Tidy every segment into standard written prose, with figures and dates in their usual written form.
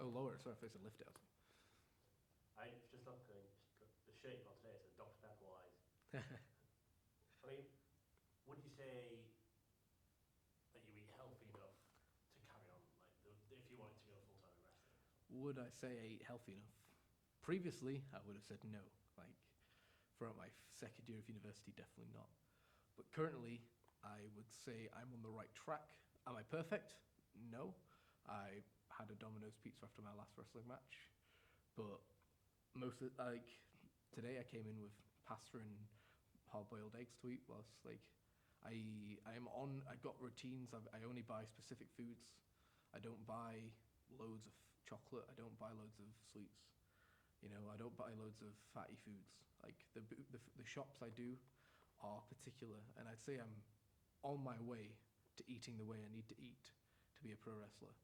lower it. Sorry if it's a lift out. I just looking the shirt you got today. It's a Dr Pepper Wise. I mean, would you say that you eat healthy enough to carry on, like if you wanted to go full time in wrestling? Would I say I eat healthy enough? Previously, I would have said no. Like throughout my second year of university, definitely not. But currently, I would say I'm on the right track. Am I perfect? No. I had a Domino's pizza after my last wrestling match, but today I came in with pasta and hard-boiled eggs to eat. Whilst I got routines. I only buy specific foods. I don't buy loads of chocolate. I don't buy loads of sweets. I don't buy loads of fatty foods. Like the shops I do are particular, and I'd say I'm on my way to eating the way I need to eat to be a pro wrestler.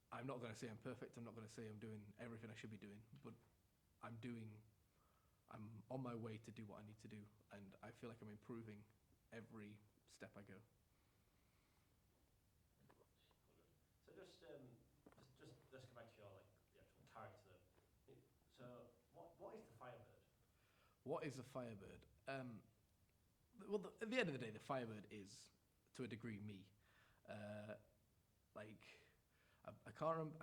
I'm not going to say I'm perfect. I'm not going to say I'm doing everything I should be doing, but I'm on my way to do what I need to do, and I feel like I'm improving every step I go. So just let's go back to your the actual character. So what is the Firebird? What is a Firebird? At the end of the day, the Firebird is, to a degree, me. I can't remember.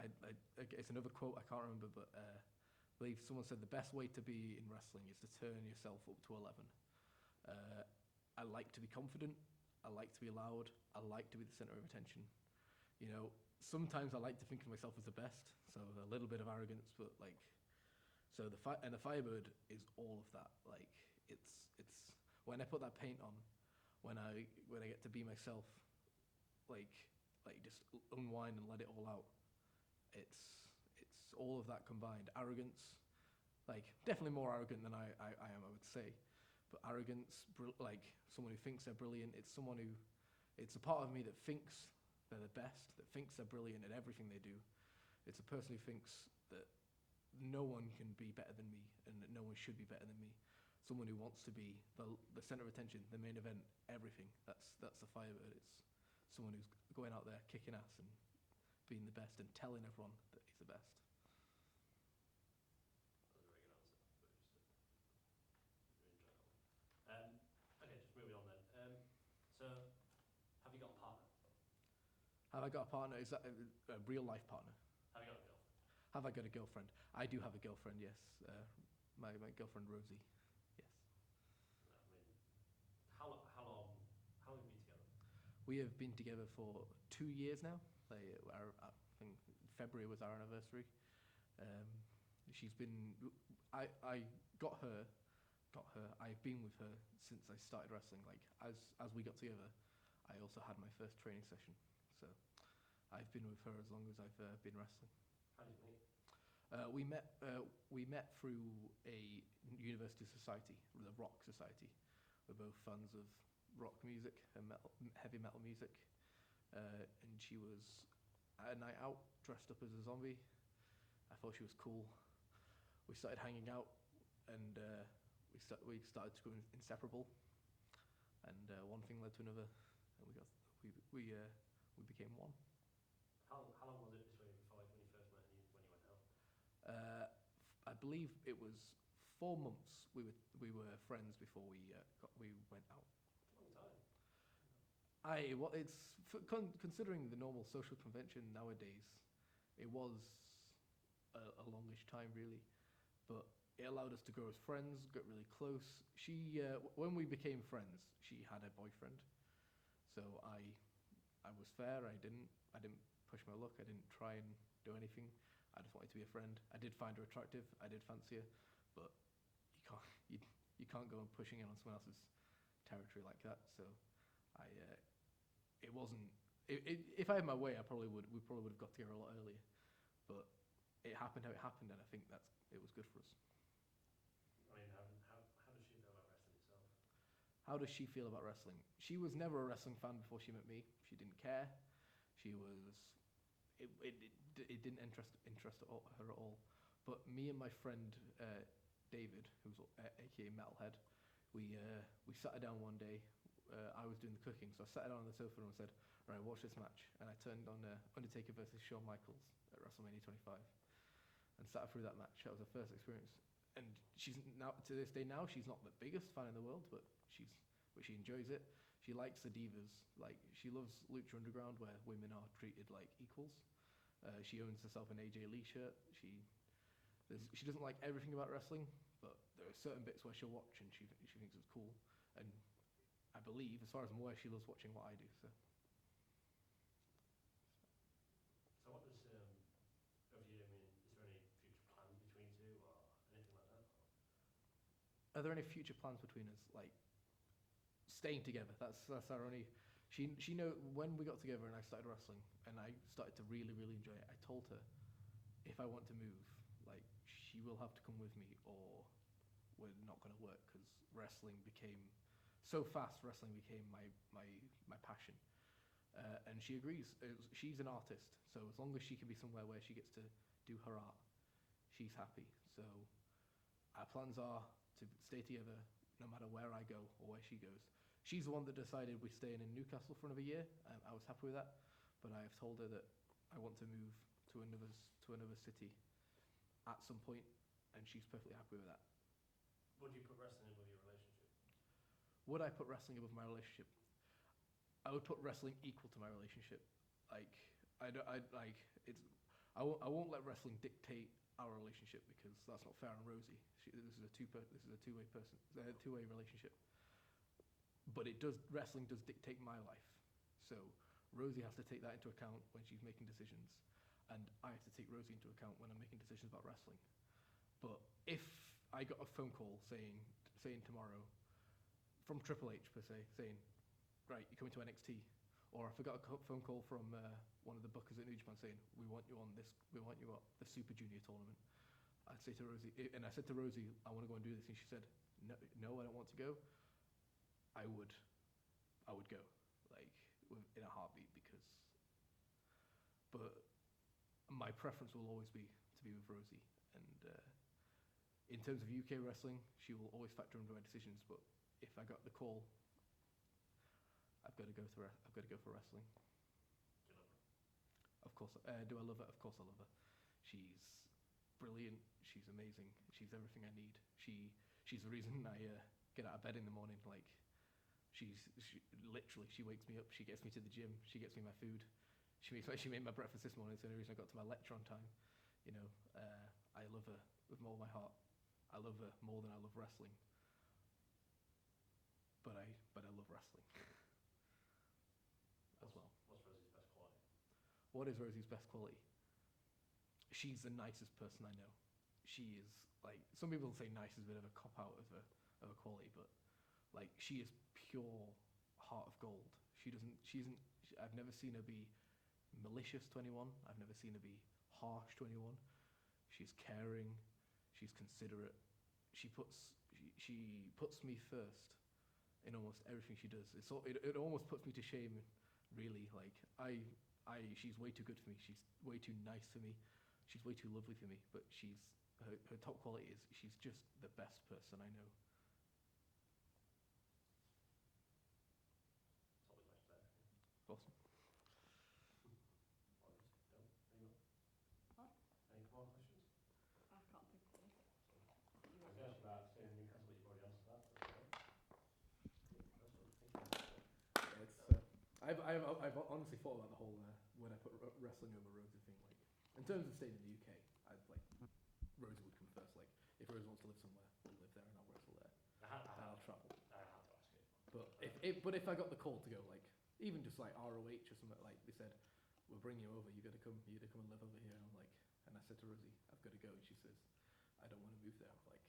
It's another quote I can't remember, but I believe someone said the best way to be in wrestling is to turn yourself up to 11. I like to be confident. I like to be loud. I like to be the center of attention. Sometimes I like to think of myself as the best, so a little bit of arrogance, but the Firebird is all of that. It's when I put that paint on, when I get to be myself, just unwind and let it all out. It's all of that combined. Arrogance, definitely more arrogant than I am, I would say, but arrogance, someone who thinks they're brilliant. It's a part of me that thinks they're the best, that thinks they're brilliant at everything they do. It's a person who thinks that no one can be better than me and that no one should be better than me. Someone who wants to be the center of attention, the main event, everything. That's the Firebird. It's someone who's going out there kicking ass and being the best and telling everyone that he's the best. That was a very good answer. But just really enjoyed that one. Okay, just moving on then. So, have you got a partner? Have I got a partner? Is that a real life partner? Have you got a girlfriend? Have I got a girlfriend? I do have a girlfriend, yes. My girlfriend Rosie, yes. I mean, how long have you been together? We have been together for 2 years now. I think February was our anniversary. She's been. I got her. I've been with her since I started wrestling. As we got together, I also had my first training session. So I've been with her as long as I've been wrestling. How did you meet? We met through a university society, the Rock Society. We're both fans of rock music and heavy metal music. And she was at a night out, dressed up as a zombie. I thought she was cool. We started hanging out, and we started to go inseparable. And one thing led to another, and we became one. How long was it between when you first met and when you went out? I believe it was 4 months. We were friends before we went out. Long time. It's considering the normal social convention nowadays, it was a longish time really, but it allowed us to grow as friends, get really close. She when we became friends, she had a boyfriend, so I was fair. I didn't push my luck. I didn't try and do anything. I just wanted to be a friend. I did find her attractive. I did fancy her, but you can't go on pushing in on someone else's territory like that. So it wasn't. If I had my way, we probably would have got together a lot earlier. But it happened how it happened, and I think it was good for us. I mean, how does she feel about wrestling itself? How does she feel about wrestling? She was never a wrestling fan before she met me. She didn't care. She was. It didn't interest her at all. But me and my friend David, who's aka Metalhead, we sat her down one day. I was doing the cooking, so I sat her down on the sofa and I said, right, watch this match, and I turned on Undertaker versus Shawn Michaels at WrestleMania 25, and sat through that match. That was her first experience, and she's now to this day now she's not the biggest fan in the world, but she enjoys it. She likes the divas, like she loves Lucha Underground, where women are treated like equals. She owns herself an AJ Lee shirt. She doesn't like everything about wrestling, but there are certain bits where she'll watch and she thinks it's cool. And I believe, as far as I'm aware, she loves watching what I do. So So what does, of you, I mean, is there any future plans between you two or anything like that? are there any future plans between us, like staying together? That's our only. She know when we got together and I started wrestling and I started to really enjoy it. I told her if I want to move, like she will have to come with me or we're not going to work, because wrestling became so fast. Wrestling became my passion, and she agrees. She's an artist, so as long as she can be somewhere where she gets to do her art, she's happy. So our plans are to stay together no matter where I go or where she goes. She's the one that decided we're staying in Newcastle for another year. I was happy with that, but I have told her that I want to move to another city at some point, and she's perfectly happy with that. Would you put wrestling in with your relationship? Would I put wrestling above my relationship? I would put wrestling equal to my relationship. Like I won't let wrestling dictate our relationship, because that's not fair on Rosie. This is a two-way relationship. But wrestling does dictate my life. So Rosie has to take that into account when she's making decisions, and I have to take Rosie into account when I'm making decisions about wrestling. But if I got a phone call saying tomorrow from Triple H per se, saying, right, you're coming to NXT, or if I got a phone call from one of the bookers at New Japan saying, we want you on the Super Junior tournament, I'd say to Rosie, and I said to Rosie, I want to go and do this, and she said, no, I don't want to go. I would go, like in a heartbeat, but my preference will always be to be with Rosie. And in terms of UK wrestling, she will always factor into my decisions. But if I got the call, I've got to go for wrestling. Do you love her? Of course. Do I love her? Of course I love her. She's brilliant. She's amazing. She's everything I need. She's the reason I get out of bed in the morning. Like. She wakes me up. She gets me to the gym. She gets me my food. She made my breakfast this morning. It's the only reason I got to my lecture on time. You know, I love her with all my heart. I love her more than I love wrestling. But I love wrestling as well. What's Rosie's best quality? What is Rosie's best quality? She's the nicest person I know. She is, like, some people say nice is a bit of a cop out of a quality, but like she is pure heart of gold. I've never seen her be malicious to anyone. I've never seen her be harsh to anyone. She's caring. She's considerate. She puts me first in almost everything she does. It almost puts me to shame, really. Like she's way too good for me. She's way too nice for me. She's way too lovely for me. But her top quality is she's just the best person I know. Awesome. Any more questions? I can't think of any. I was asked about staying in Newcastle, but you've already answered that. I've honestly thought about the whole when I put wrestling over Rosie thing. Like, in terms of staying in the UK, I'd like Rosie would come first. Like, if Rosie wants to live somewhere, we'll live there and I'll wrestle there. And I'll travel. I had to ask it. But if I got the call to go, like, even just like ROH or something, like they said, we'll bring you over, you gotta come and live over here. And I'm like, and I said to Rosie, I've got to go, and she says, I don't want to move there. I'm like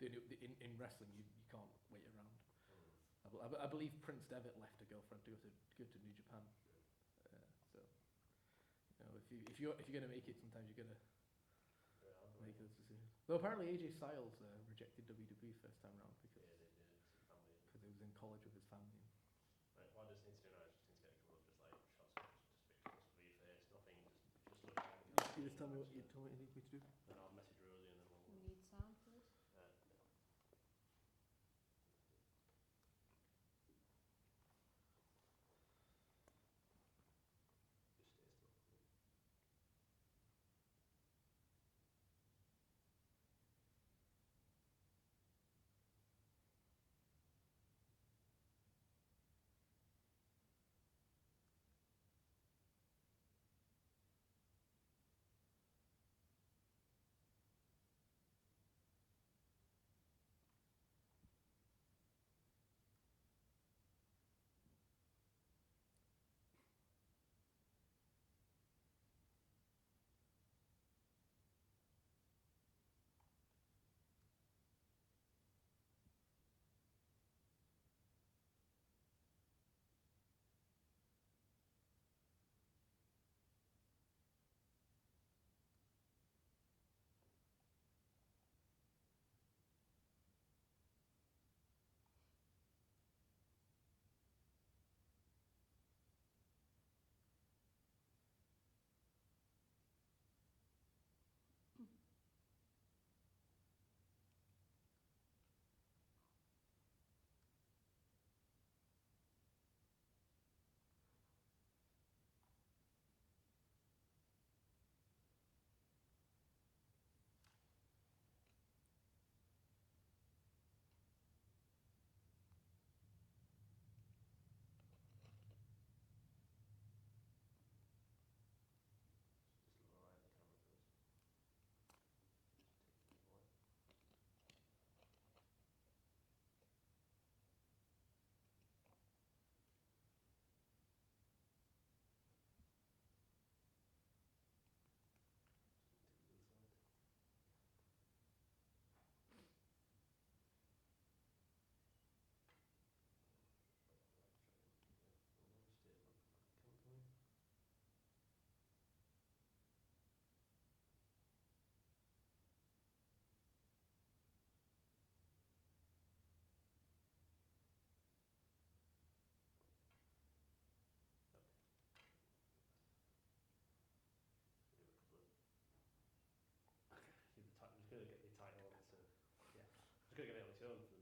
in wrestling, you can't wait around. I believe Prince Devitt left a girlfriend to go to New Japan. So if you're gonna make it, sometimes you gotta make those decisions. Though apparently AJ Styles rejected WWE first time round because he was in college with his family. Right, what I just need to do now is just need to get a couple of just like shots of just pictures for your face, nothing, just look at it. You just tell me what you need me to do. Then I'll message Rosie and then We need sound for this. I could have given it on its own for